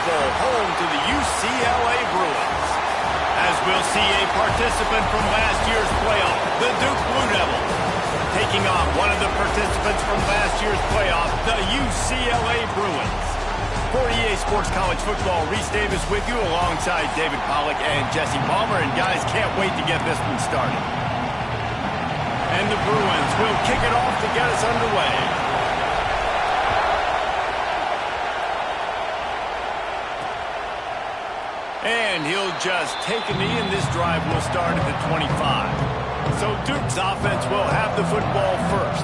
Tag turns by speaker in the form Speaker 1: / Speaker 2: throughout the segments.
Speaker 1: Bowl, home to the UCLA Bruins. As we'll see a participant from last year's playoff, the Duke Blue Devils, taking on one of the participants from last year's playoff, the UCLA Bruins. For EA Sports College Football, Reese Davis with you alongside David Pollack and Jesse Palmer. And guys, can't wait to get this one started. And the Bruins will kick it off to get us underway. And he'll just take a knee, and this drive will start at the 25. So Duke's offense will have the football first.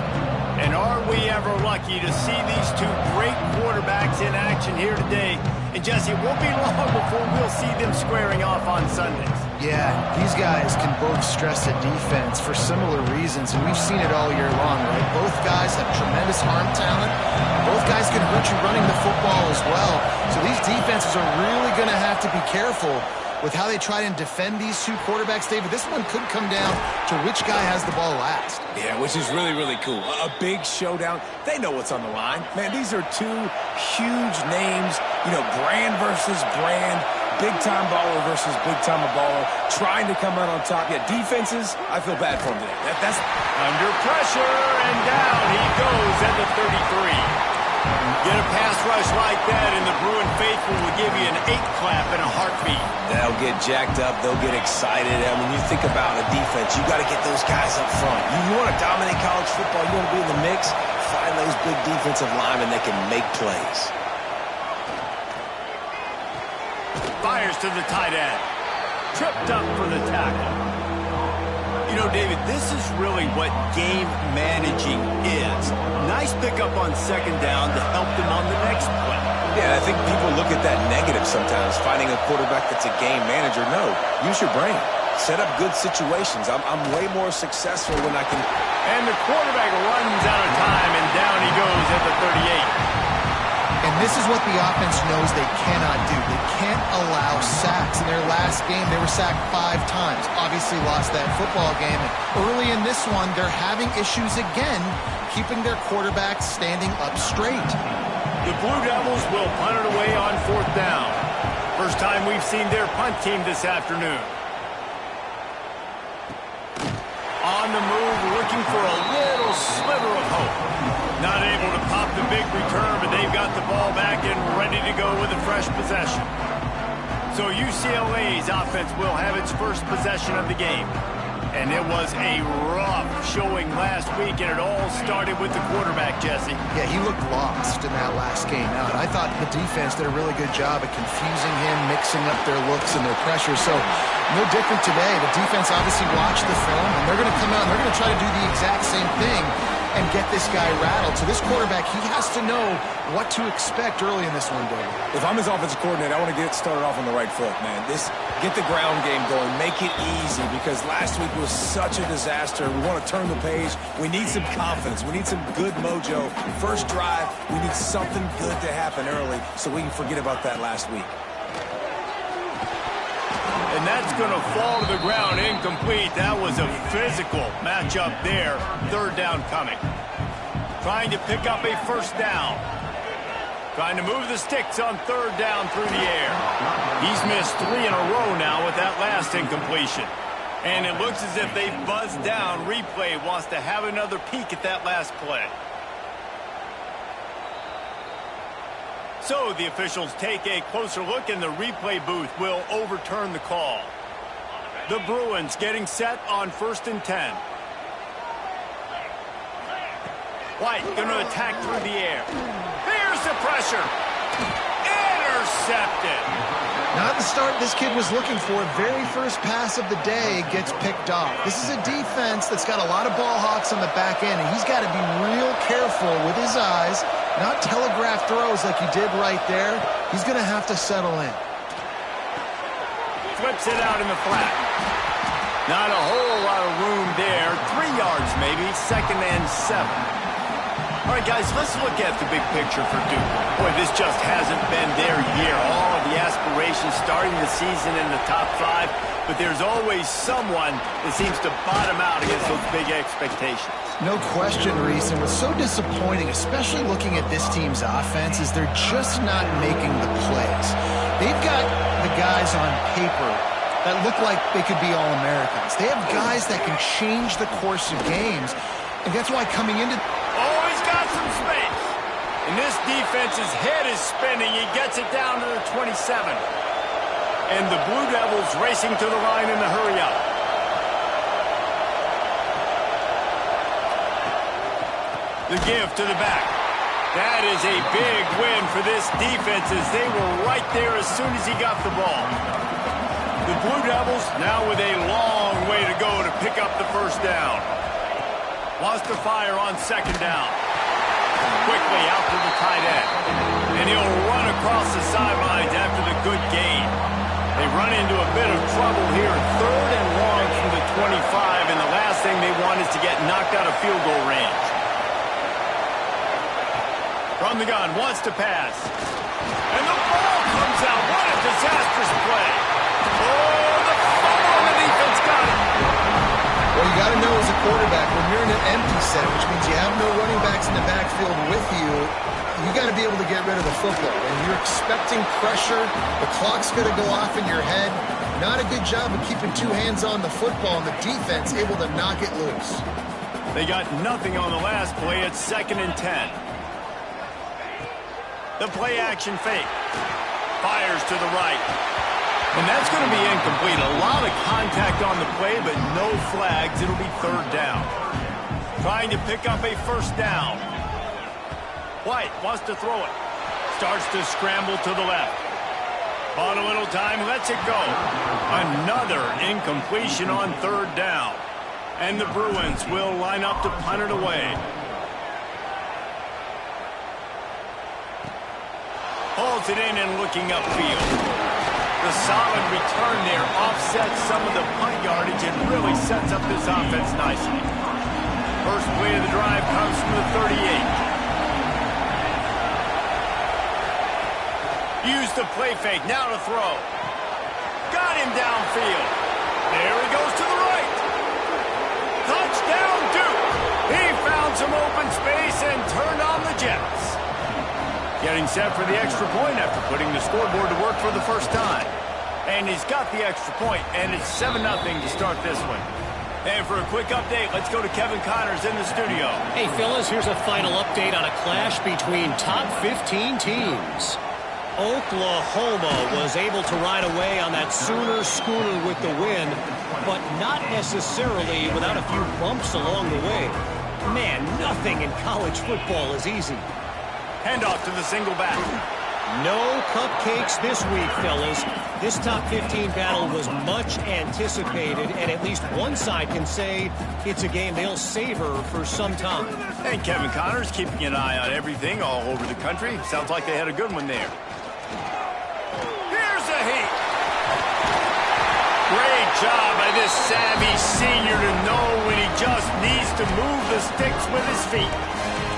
Speaker 1: And are we ever lucky to see these two great quarterbacks in action here today? And Jesse, it won't be long before we'll see them squaring off on Sundays.
Speaker 2: Yeah, these guys can both stress the defense for similar reasons, and we've seen it all year long, right? Both guys have tremendous arm talent. Both guys can hurt you running the football as well. So these defenses are really going to have to be careful with how they try and defend these two quarterbacks, David. This one could come down to which guy has the ball last.
Speaker 3: Yeah, which is really, really cool. A big showdown. They know what's on the line. Man, these are two huge names. You know, brand versus brand. Big-time baller versus big-time baller. Trying to come out on top. Yeah, defenses, I feel bad for them today. That's
Speaker 1: under pressure, and down he goes at the 33. Get a pass rush like that, and the Bruin faithful will give you an 8-clap in a heartbeat.
Speaker 3: They'll get jacked up. They'll get excited. I mean, you think about a defense, you got to get those guys up front. You want to dominate college football, you want to be in the mix, find those big defensive linemen that can make plays.
Speaker 1: Fires to the tight end. Tripped up for the tackle. You know, David, this is really what game managing is. Nice pickup on second down to help them on the next play.
Speaker 3: Yeah, I think people look at that negative sometimes, finding a quarterback that's a game manager. No, use your brain. Set up good situations. I'm way more successful when I can.
Speaker 1: And the quarterback runs out of time, and down he goes at the 38.
Speaker 2: And this is what the offense knows they cannot do. They can't allow sacks. In their last game, they were sacked 5 times. Obviously lost that football game. And early in this one, they're having issues again, keeping their quarterback standing up straight.
Speaker 1: The Blue Devils will punt it away on 4th down. First time we've seen their punt team this afternoon. On the move, looking for a little sliver of hope. Not able to pop the big return, but they've got the ball back and ready to go with a fresh possession. So UCLA's offense will have its first possession of the game. And it was a rough showing last week, and it all started with the quarterback, Jesse.
Speaker 2: Yeah, he looked lost in that last game out. I thought the defense did a really good job of confusing him, mixing up their looks and their pressure. So no different today. The defense obviously watched the film, and they're going to come out and they're going to try to do the exact same thing and get this guy rattled. So this quarterback, he has to know what to expect early in this one, David.
Speaker 3: If I'm his offensive coordinator, I want to get started off on the right foot, man. Get the ground game going. Make it easy, because last week was such a disaster. We want to turn the page. We need some confidence. We need some good mojo. First drive, we need something good to happen early so we can forget about that last week.
Speaker 1: And that's going to fall to the ground incomplete. That was a physical matchup there. 3rd down coming. Trying to pick up a first down. Trying to move the sticks on 3rd down through the air. He's missed 3 in a row now with that last incompletion. And it looks as if they buzzed down. Replay wants to have another peek at that last play. So the officials take a closer look, and the replay booth will overturn the call. The Bruins getting set on 1st and 10. White going to attack through the air. Here's the pressure. Intercepted.
Speaker 2: Not the start this kid was looking for. Very first pass of the day gets picked off. This is a defense that's got a lot of ball hawks on the back end, and he's got to be real careful with his eyes, not telegraph throws like he did right there. He's going to have to settle in.
Speaker 1: Flips it out in the flat. Not a whole lot of room there. 3 yards maybe. 2nd and 7. All right, guys, let's look at the big picture for Duke. Boy, this just hasn't been their year. All of the aspirations starting the season in the top 5, but there's always someone that seems to bottom out against those big expectations.
Speaker 2: No question, Reese, and what's so disappointing, especially looking at this team's offense, is they're just not making the plays. They've got the guys on paper that look like they could be All-Americans. They have guys that can change the course of games, and that's why coming into...
Speaker 1: Oh, he's got some space. And this defense's head is spinning. He gets it down to the 27. And the Blue Devils racing to the line in the hurry-up. The give to the back. That is a big win for this defense as they were right there as soon as he got the ball. The Blue Devils now with a long way to go to pick up the first down. Wants to fire on second down. Quickly out to the tight end. And he'll run across the sidelines after the good gain. They run into a bit of trouble here. 3rd and long from the 25, and the last thing they want is to get knocked out of field goal range. From the gun, wants to pass. And the ball comes out. What a disastrous play. Oh, the fumble on the defense got it.
Speaker 2: Well, you got to know as a quarterback, when you're in an empty set, which means you have no running backs in the backfield with you, you got to be able to get rid of the football. And you're expecting pressure. The clock's going to go off in your head. Not a good job of keeping 2 hands on the football, and the defense able to knock it loose.
Speaker 1: They got nothing on the last play. It's 2nd and 10. The play action fake. Fires to the right. And that's going to be incomplete. A lot of contact on the play, but no flags. It'll be 3rd down. Trying to pick up a first down. White wants to throw it. Starts to scramble to the left. Bought a little time, lets it go. Another incompletion on 3rd down. And the Bruins will line up to punt it away. Holds it in and looking upfield. The solid return there offsets some of the punt yardage and really sets up this offense nicely. First play of the drive comes from the 38. Use the play fake, now to throw. Got him downfield. There he goes to the right. Touchdown, Duke. He found some open space and turned on the Jets. Getting set for the extra point after putting the scoreboard to work for the first time. And he's got the extra point, and it's 7-0 to start this one. And for a quick update, let's go to Kevin Connors in the studio.
Speaker 4: Hey, fellas, here's a final update on a clash between top 15 teams. Oklahoma was able to ride away on that Sooner schooner with the win, but not necessarily without a few bumps along the way. Man, nothing in college football is easy.
Speaker 1: Handoff to the single back.
Speaker 4: No cupcakes this week, fellas. This top 15 battle was much anticipated, and at least one side can say it's a game they'll savor for some time.
Speaker 1: And Kevin Connors keeping an eye on everything all over the country. Sounds like they had a good one there. Here's a heat. Great job by this savvy senior to know when he just needs to move the sticks with his feet.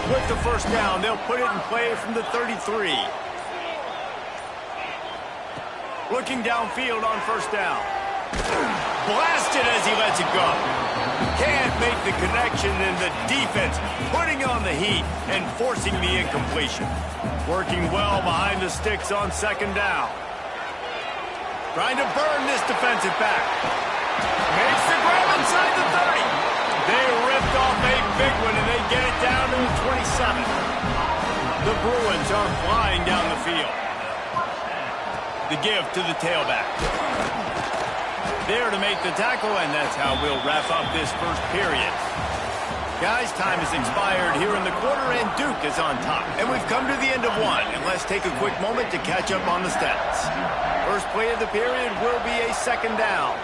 Speaker 1: With the first down, they'll put it in play from the 33. Looking downfield on first down. Blasted as he lets it go. Can't make the connection, and the defense putting on the heat and forcing the incompletion. Working well behind the sticks on second down. Trying to burn this defensive back. Makes the grab inside the 30. They ripped off a big one, and they get it down to the 27. The Bruins are flying down the field. The give to the tailback. There to make the tackle, and that's how we'll wrap up this first period. Guys, time has expired here in the quarter, and Duke is on top. And we've come to the end of one, and let's take a quick moment to catch up on the stats. First play of the period will be a second down.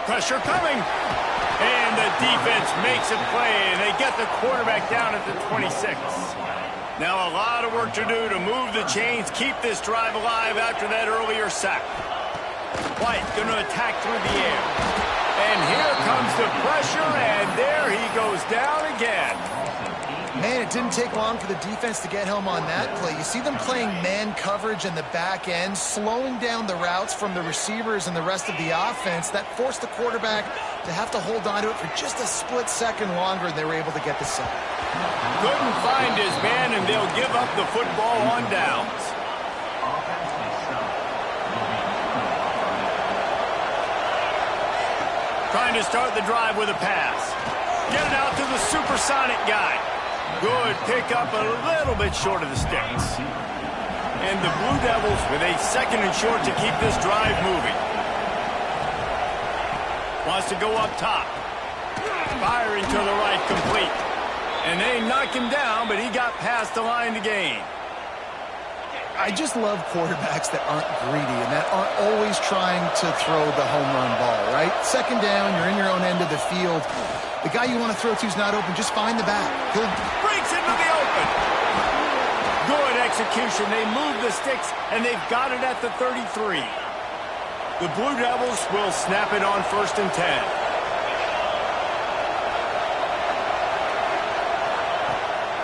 Speaker 1: Pressure coming. And the defense makes a play, and they get the quarterback down at the 26. Now a lot of work to do to move the chains, keep this drive alive after that earlier sack. White going to attack through the air. And here comes the pressure, and there he goes down again.
Speaker 2: Man, it didn't take long for the defense to get home on that play. You see them playing man coverage in the back end, slowing down the routes from the receivers and the rest of the offense. That forced the quarterback to have to hold on to it for just a split second longer, and they were able to get the sack.
Speaker 1: Couldn't find his man, and they'll give up the football on downs. Trying to start the drive with a pass. Get it out to the supersonic guy. Good pickup, a little bit short of the sticks. And the Blue Devils with a second and short to keep this drive moving. Wants to go up top. Firing to the right, complete. And they knock him down, but he got past the line to gain.
Speaker 2: I just love quarterbacks that aren't greedy and that aren't always trying to throw the home run ball, right? Second down, you're in your own end of the field. The guy you want to throw to is not open. Just find the back. He'll
Speaker 1: breaks into the open. Good execution. They move the sticks, and they've got it at the 33. The Blue Devils will snap it on 1st and 10.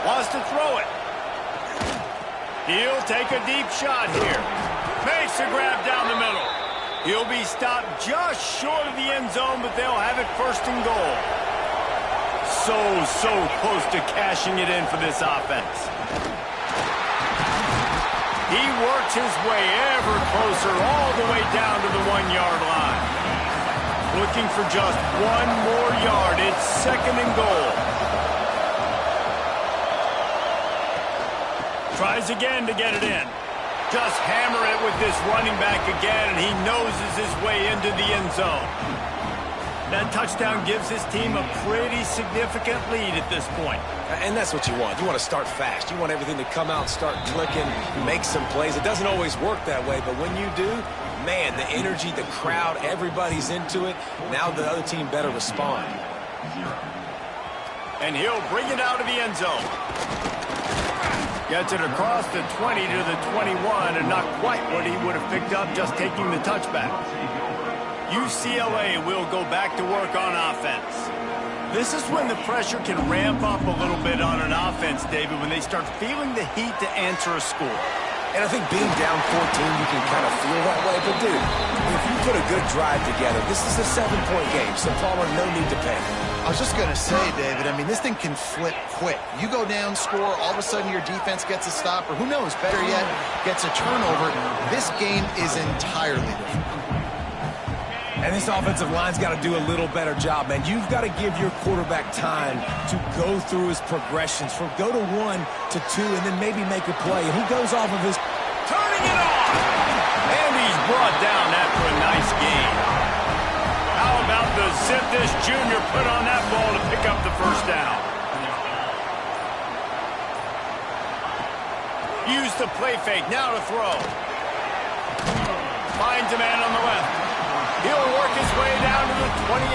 Speaker 1: Wants to throw it. He'll take a deep shot here. Makes a grab down the middle. He'll be stopped just short of the end zone, but they'll have it 1st and goal. So close to cashing it in for this offense. He works his way ever closer all the way down to the 1-yard line. Looking for just one more yard. It's 2nd and goal. Tries again to get it in. Just hammer it with this running back again, and he noses his way into the end zone. That touchdown gives his team a pretty significant lead at this point.
Speaker 3: And that's what you want. You want to start fast. You want everything to come out, start clicking, make some plays. It doesn't always work that way, but when you do, man, the energy, the crowd, everybody's into it. Now the other team better respond.
Speaker 1: And he'll bring it out of the end zone. Gets it across the 20 to the 21, and not quite what he would have picked up just taking the touchback. UCLA will go back to work on offense. This is when the pressure can ramp up a little bit on an offense, David, when they start feeling the heat to answer a score.
Speaker 3: And I think being down 14, you can kind of feel that way. But, dude, if you put a good drive together, this is a 7-point game, so Palmer, no need to panic.
Speaker 2: I was just going to say, David, I mean, this thing can flip quick. You go down, score, all of a sudden your defense gets a stop, or who knows, better yet, gets a turnover. This game is entirely different.
Speaker 3: And this offensive line's got to do a little better job, man. You've got to give your quarterback time to go through his progressions, from go to 1 to 2, and then maybe make a play. And he goes off of his...
Speaker 1: Turning it on! And he's brought down after a nice game. How about the zip this junior put on that ball to pick up the 1st down? Use the play fake, now to throw. Finds a man on the left. He'll work his way down to the 28.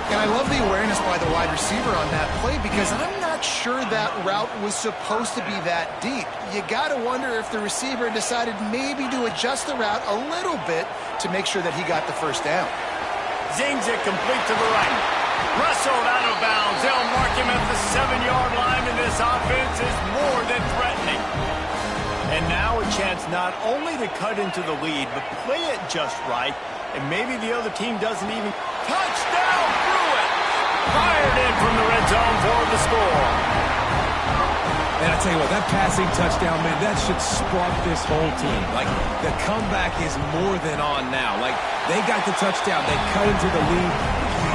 Speaker 2: And I love the awareness by the wide receiver on that play, because I'm not sure that route was supposed to be that deep. You got to wonder if the receiver decided maybe to adjust the route a little bit to make sure that he got the 1st down.
Speaker 1: Zings it complete to the right. Wrestled out of bounds. They'll mark him at the 7-yard line, and this offense is more than threatening. And now a chance not only to cut into the lead, but play it just right, and maybe the other team doesn't even... Touchdown, Bruins! Fired in from the red zone for the score.
Speaker 3: And I tell you what, that passing touchdown, man, that should spark this whole team. Like, the comeback is more than on now. Like, they got the touchdown. They cut into the lead.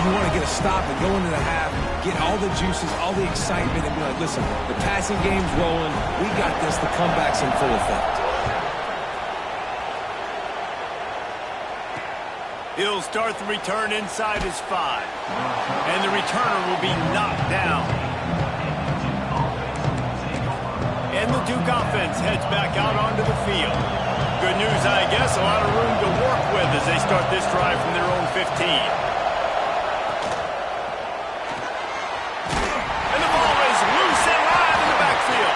Speaker 3: You want to get a stop and go into the half, get all the juices, all the excitement, and be like, listen, the passing game's rolling. We got this. The comeback's in full effect.
Speaker 1: He'll start the return inside his 5. And the returner will be knocked down. And the Duke offense heads back out onto the field. Good news, I guess, a lot of room to work with as they start this drive from their own 15. And the ball is loose and live in the backfield.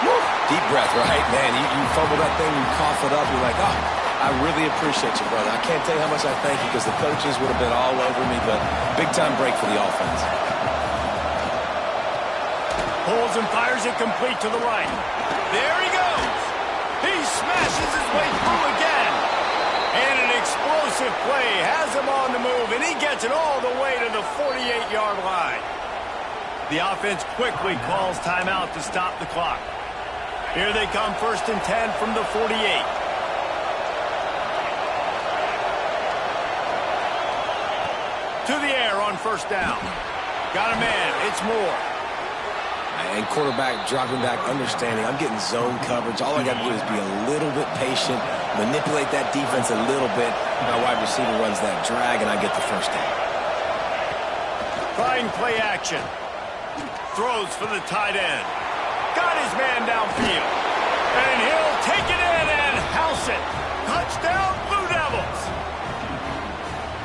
Speaker 3: Woo. Deep breath, right? Man, you fumble that thing, you cough it up, you're like, oh, I really appreciate you, brother. I can't tell you how much I thank you, because the coaches would have been all over me, but big-time break for the offense.
Speaker 1: Pulls and fires it complete to the right. There he goes. He smashes his way through again. And an explosive play has him on the move, and he gets it all the way to the 48-yard line. The offense quickly calls timeout to stop the clock. Here they come, 1st and 10 from the 48. To the air on 1st down. Got a man. It's Moore.
Speaker 3: And quarterback dropping back, understanding I'm getting zone coverage. All I got to do is be a little bit patient, manipulate that defense a little bit. My wide receiver runs that drag, and I get the 1st down.
Speaker 1: Trying play action. Throws for the tight end. Got his man downfield. And he'll take it in and house it. Touchdown, Blue Devils.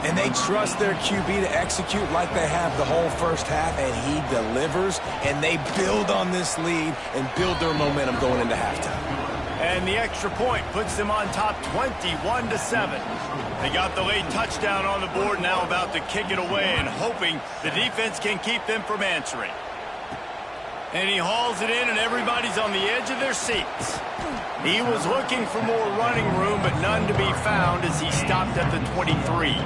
Speaker 3: And they trust their QB to execute like they have the whole 1st half, and he delivers, and they build on this lead and build their momentum going into halftime.
Speaker 1: And the extra point puts them on top 21-7. They got the late touchdown on the board, now about to kick it away and hoping the defense can keep them from answering. And he hauls it in, and everybody's on the edge of their seats. He was looking for more running room, but none to be found as he stopped at the 23.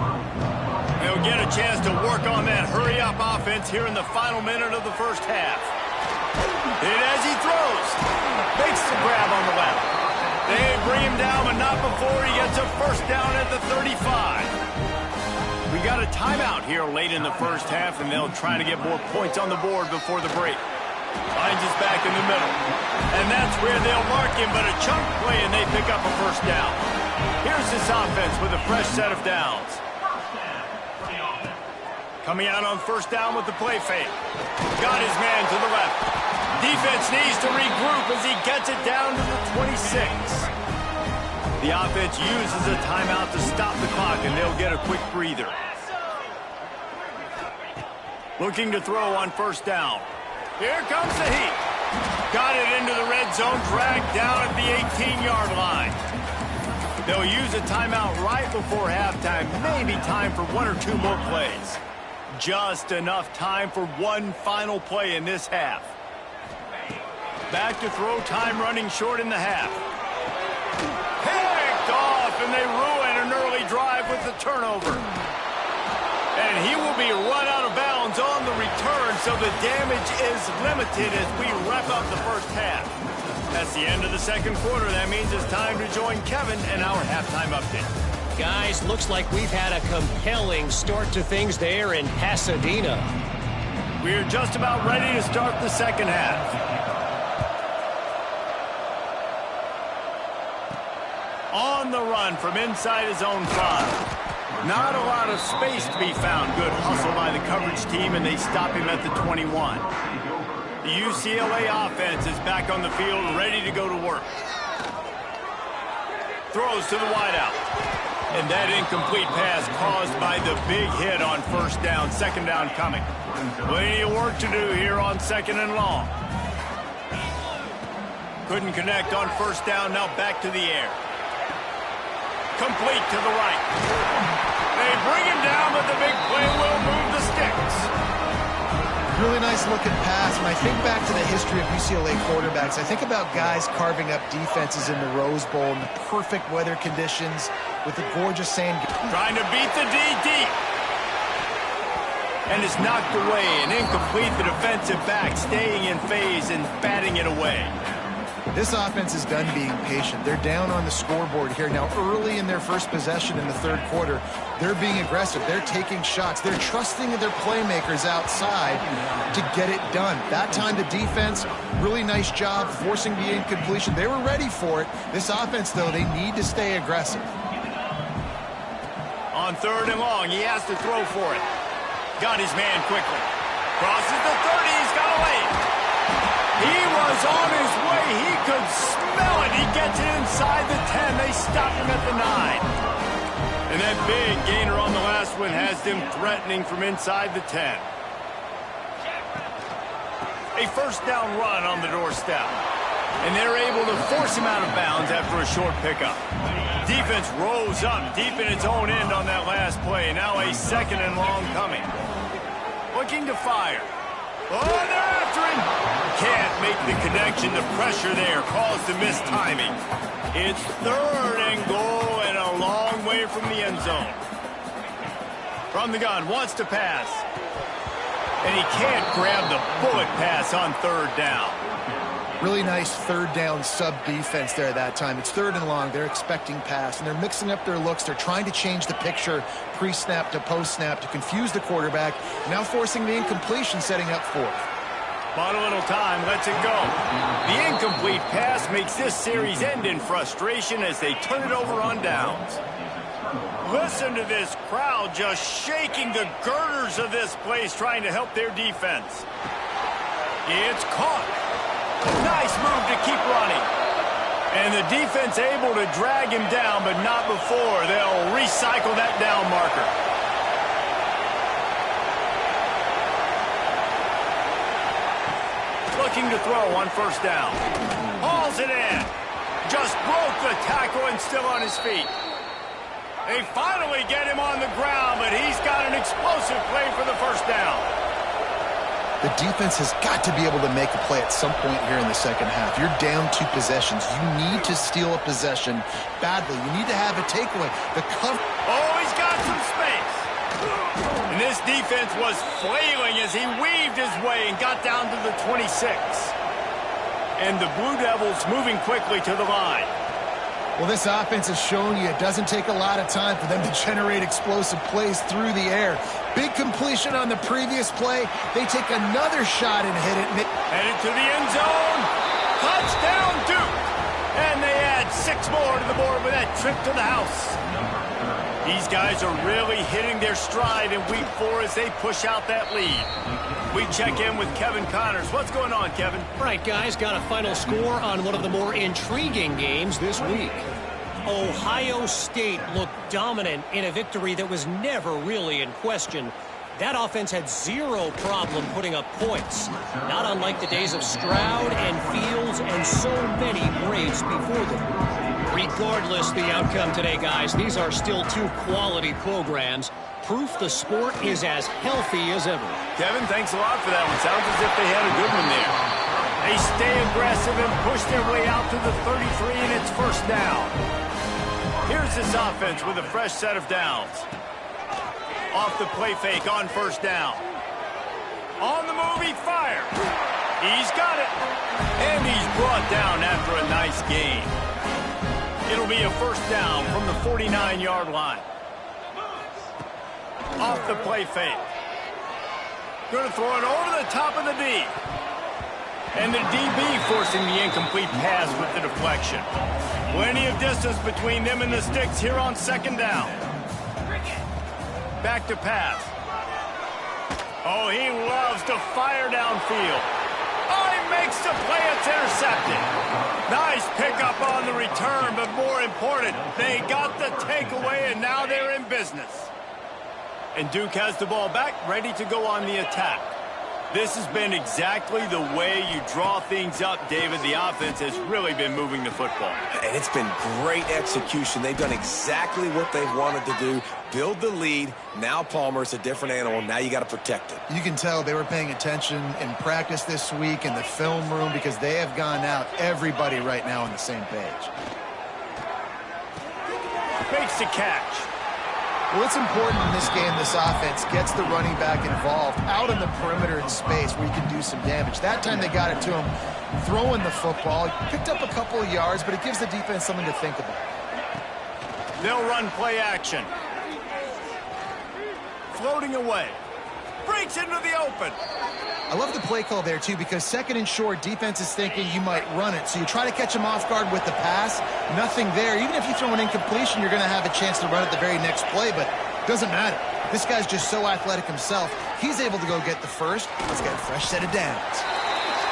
Speaker 1: They'll get a chance to work on that hurry-up offense here in the final minute of the 1st half. And as he throws, makes the grab on the left. They bring him down, but not before he gets a 1st down at the 35. We got a timeout here late in the 1st half, and they'll try to get more points on the board before the break. Finds us back in the middle. And that's where they'll mark him, but a chunk play, and they pick up a 1st down. Here's this offense with a fresh set of downs. Coming out on 1st down with the play fake. Got his man to the left. Defense needs to regroup as he gets it down to the 26. The offense uses a timeout to stop the clock, and they'll get a quick breather. Looking to throw on 1st down. Here comes the heat. Got it into the red zone, dragged down at the 18-yard line. They'll use a timeout right before halftime. Maybe time for 1 or 2 more plays. Just enough time for one final play in this half. Back to throw, time running short in the half. Picked off, and they ruin an early drive with the turnover. And he will be run out of bounds on the return, so the damage is limited as we wrap up the 1st half. That's the end of the 2nd quarter. That means it's time to join Kevin and our halftime update.
Speaker 4: Guys, looks like we've had a compelling start to things there in Pasadena.
Speaker 1: We're just about ready to start the 2nd half. On the run from inside his own 5. Not a lot of space to be found. Good hustle by the coverage team, and they stop him at the 21. The UCLA offense is back on the field, ready to go to work. Throws to the wideout. And that incomplete pass caused by the big hit on 1st down. 2nd down coming. Plenty of work to do here on 2nd and long. Couldn't connect on 1st down. Now back to the air. Complete to the right. They bring him down, but the big play will move the sticks.
Speaker 2: Really nice looking pass. When I think back to the history of UCLA quarterbacks, I think about guys carving up defenses in the Rose Bowl in the perfect weather conditions with the gorgeous sand.
Speaker 1: Trying to beat the D deep. And it's knocked away and incomplete. The defensive back staying in phase and batting it away.
Speaker 2: This offense is done being patient. They're down on the scoreboard here. Now, early in their 1st possession in the 3rd quarter, they're being aggressive. They're taking shots. They're trusting their playmakers outside to get it done. That time, the defense, really nice job forcing the incompletion. They were ready for it. This offense, though, they need to stay aggressive.
Speaker 1: On 3rd and long, he has to throw for it. Got his man quickly. Crosses the 30. He's got a lane. He was on his way. He could smell it. He gets it inside the 10. They stop him at the 9. And that big gainer on the last one has them threatening from inside the 10. A 1st down run on the doorstep. And they're able to force him out of bounds after a short pickup. Defense rose up deep in its own end on that last play. Now a 2nd and long coming. Looking to fire. Oh, they're after him. can't make the connection. The pressure there caused the missed timing. It's 3rd and goal and a long way from the end zone. From the gun, wants to pass. And he can't grab the bullet pass on 3rd down.
Speaker 2: Really nice 3rd down sub-defense there that time. It's 3rd and long. They're expecting pass, and they're mixing up their looks. They're trying to change the picture pre-snap to post-snap to confuse the quarterback, now forcing the incompletion, setting up 4th.
Speaker 1: Bought a little time, lets it go. The incomplete pass makes this series end in frustration as they turn it over on downs. Listen to this crowd just shaking the girders of this place, trying to help their defense. It's caught. Nice move to keep running. And the defense able to drag him down, but not before. They'll recycle that down marker. Looking to throw on 1st down. Hauls it in. Just broke the tackle and still on his feet. They finally get him on the ground, but he's got an explosive play for the 1st down.
Speaker 2: The defense has got to be able to make a play at some point here in the second half. You're down 2 possessions. You need to steal a possession badly. You need to have a takeaway. The cover.
Speaker 1: Oh, he's got some space. And this defense was flailing as he weaved his way and got down to the 26. And the Blue Devils moving quickly to the line.
Speaker 2: Well, this offense has shown you it doesn't take a lot of time for them to generate explosive plays through the air. Big completion on the previous play. They take another shot and hit it.
Speaker 1: Headed to the end zone. Touchdown, Duke. And they add 6 more to the board with that trip to the house. These guys are really hitting their stride in week 4 as they push out that lead. We check in with Kevin Connors. What's going on, Kevin?
Speaker 4: Right, guys, got a final score on one of the more intriguing games this week. Ohio State looked dominant in a victory that was never really in question. That offense had 0 problem putting up points, not unlike the days of Stroud and Fields and so many Braves before them. Regardless the outcome today, guys, these are still 2 quality programs. Proof the sport is as healthy as ever.
Speaker 1: Kevin, thanks a lot for that one. Sounds as if they had a good one there. They stay aggressive and push their way out to the 33, and it's 1st down. Here's this offense with a fresh set of downs. Off the play fake on 1st down. On the move, he fires. He's got it. And he's brought down after a nice gain. It'll be a 1st down from the 49-yard line. Off the play fake. Going to throw it over the top of the D. And the DB forcing the incomplete pass with the deflection. Plenty of distance between them and the sticks here on 2nd down. Back to pass. Oh, he loves to fire downfield. Oh, he makes the play. It's intercepted. Nice pickup on the return, but more important, they got the takeaway, and now they're in business. And Duke has the ball back, ready to go on the attack. This has been exactly the way you draw things up, David. The offense has really been moving the football.
Speaker 3: And it's been great execution. They've done exactly what they've wanted to do. Build the lead. Now Palmer's a different animal. Now you got to protect it.
Speaker 2: You can tell they were paying attention in practice this week in the film room because they have gone out, everybody right now on the same page.
Speaker 1: Makes the catch.
Speaker 2: Well, it's important in this game, this offense gets the running back involved out in the perimeter in space where you can do some damage. That time they got it to him throwing the football. He picked up a couple of yards, but it gives the defense something to think about.
Speaker 1: They'll run play action. Floating away. Breaks into the open.
Speaker 2: I love the play call there, too, because 2nd and short, defense is thinking you might run it. So you try to catch him off guard with the pass. Nothing there. Even if you throw an incompletion, you're going to have a chance to run it the very next play, but it doesn't matter. This guy's just so athletic himself. He's able to go get the first. Let's get a fresh set of downs.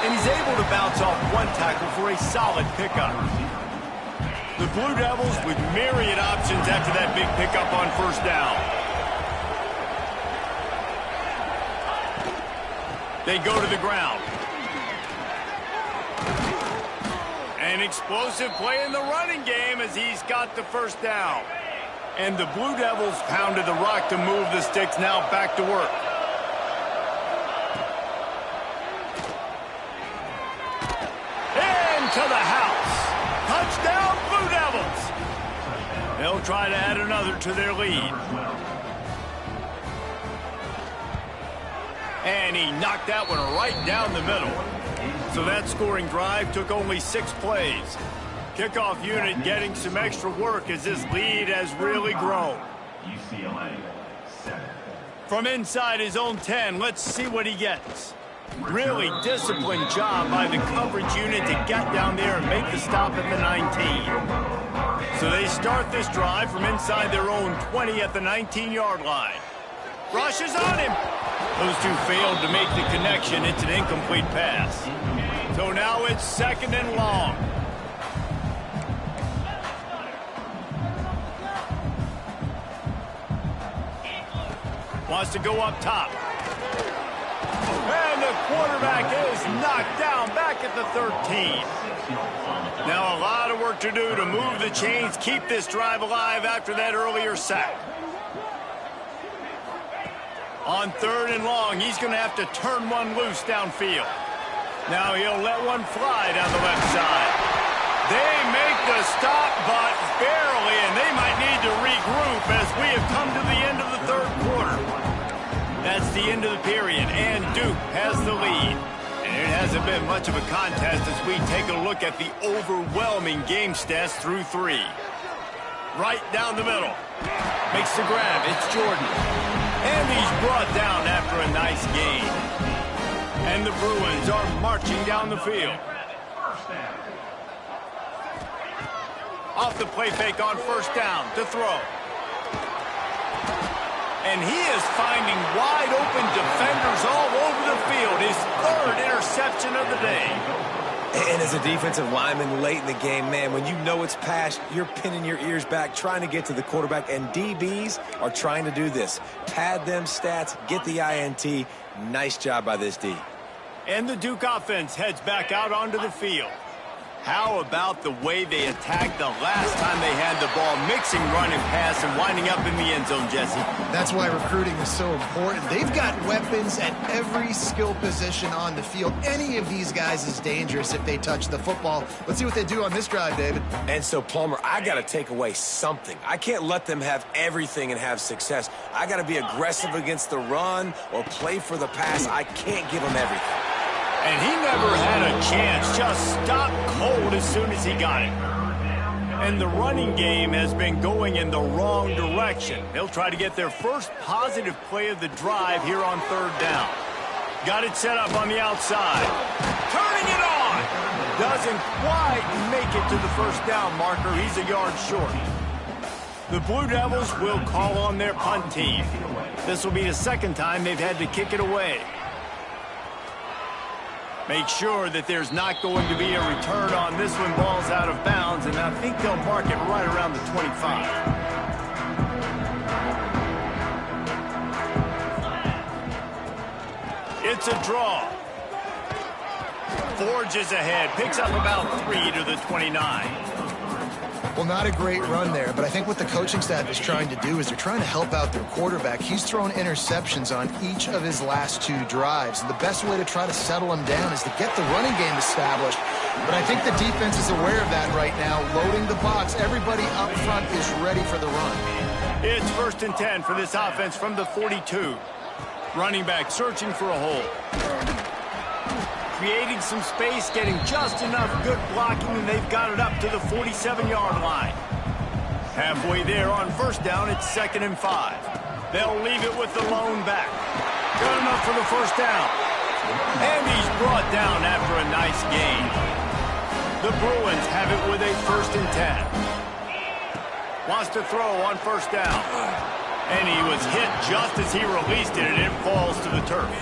Speaker 1: And he's able to bounce off one tackle for a solid pickup. The Blue Devils with myriad options after that big pickup on 1st down. They go to the ground. An explosive play in the running game as he's got the 1st down. And the Blue Devils pounded the rock to move the sticks, now back to work. try to add another to their lead. And he knocked that one right down the middle. So that scoring drive took only 6 plays. Kickoff unit getting some extra work as this lead has really grown. From inside his own 10, let's see what he gets. Really disciplined job by the coverage unit to get down there and make the stop at the 19. So they start this drive from inside their own 20 at the 19-yard line. Rushes on him. Those two failed to make the connection. It's an incomplete pass. So now it's 2nd and long. Wants to go up top. And the quarterback is knocked down back at the 13. Now a lot of work to do to move the chains, keep this drive alive after that earlier sack. On 3rd and long, he's going to have to turn one loose downfield. Now he'll let one fly down the left side. They make the stop, but barely, and they might need to regroup as we have come to the end of the 3rd quarter. That's the end of the period, and Duke has the lead. And it hasn't been much of a contest as we take a look at the overwhelming game stats through 3. Right down the middle. Makes the grab. It's Jordan. And he's brought down after a nice gain. And the Bruins are marching down the field. Off the play fake on 1st down to throw. And he is finding wide open defenders all over the field. His 3rd interception of the day.
Speaker 3: And as a defensive lineman late in the game, man, when you know it's past, you're pinning your ears back, trying to get to the quarterback, and DBs are trying to do this. Pad them stats, get the INT. Nice job by this D.
Speaker 1: And the Duke offense heads back out onto the field. How about the way they attacked the last time they had the ball, mixing run and pass and winding up in the end zone, Jesse?
Speaker 2: That's why recruiting is so important. They've got weapons at every skill position on the field. Any of these guys is dangerous if they touch the football. Let's see what they do on this drive, David.
Speaker 3: And so, Palmer, I got to take away something. I can't let them have everything and have success. I got to be aggressive against the run or play for the pass. I can't give them everything.
Speaker 1: And he never had a chance, just stopped cold as soon as he got it. And the running game has been going in the wrong direction. They'll try to get their first positive play of the drive here on 3rd down. Got it set up on the outside. Turning it on! Doesn't quite make it to the 1st down marker. He's a yard short. The Blue Devils will call on their punt team. This will be the 2nd time they've had to kick it away. Make sure that there's not going to be a return on this one. Ball's out of bounds, and I think they'll mark it right around the 25. It's a draw. Forges ahead, picks up about 3 to the 29.
Speaker 2: Well, not a great run there, but I think what the coaching staff is trying to do is they're trying to help out their quarterback. He's thrown interceptions on each of his last 2 drives. And the best way to try to settle him down is to get the running game established. But I think the defense is aware of that right now, loading the box. Everybody up front is ready for the run.
Speaker 1: It's 1st and 10 for this offense from the 42. Running back searching for a hole. Creating some space, getting just enough good blocking, and they've got it up to the 47-yard line. Halfway there on 1st down, it's 2nd and 5. They'll leave it with the lone back. Good enough for the 1st down. And he's brought down after a nice gain. The Bruins have it with a 1st and 10. Wants to throw on 1st down. And he was hit just as he released it, and it falls to the turf.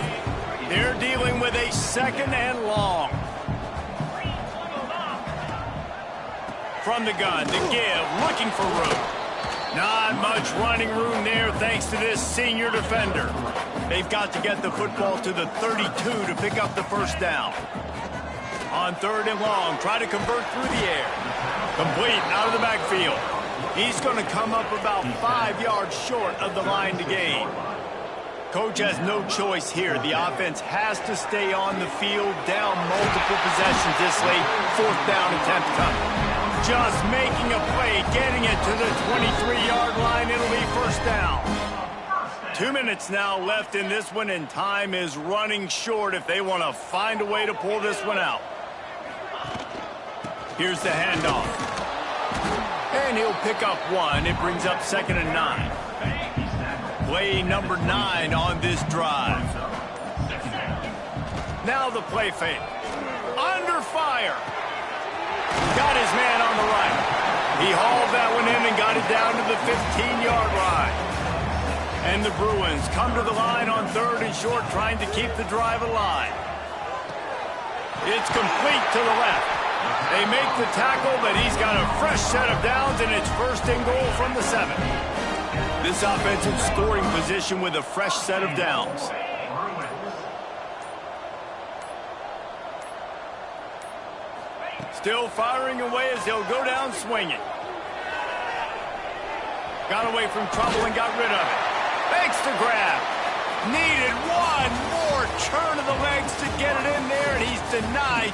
Speaker 1: They're dealing with a 2nd and long. From the gun, to give, looking for room. Not much running room there thanks to this senior defender. They've got to get the football to the 32 to pick up the 1st down. On 3rd and long, try to convert through the air. Complete out of the backfield. He's going to come up about 5 yards short of the line to gain. Coach has no choice here. The offense has to stay on the field, down multiple possessions this late. 4th down attempt coming. just making a play, getting it to the 23-yard line. It'll be first down. 2 minutes now left in this one, and time is running short if they want to find a way to pull this one out. Here's the handoff. And he'll pick up one. It brings up 2nd and 9. Play number 9 on this drive. Now the play fake. Under fire. Got his man on the right. He hauled that one in and got it down to the 15-yard line. And the Bruins come to the line on 3rd and short, trying to keep the drive alive. It's complete to the left. They make the tackle, but he's got a fresh set of downs, and it's 1st and goal from the 7. This offensive scoring position with a fresh set of downs. Still firing away as he'll go down swinging. Got away from trouble and got rid of it. Makes the grab. Needed one more turn of the legs to get it in there, and he's denied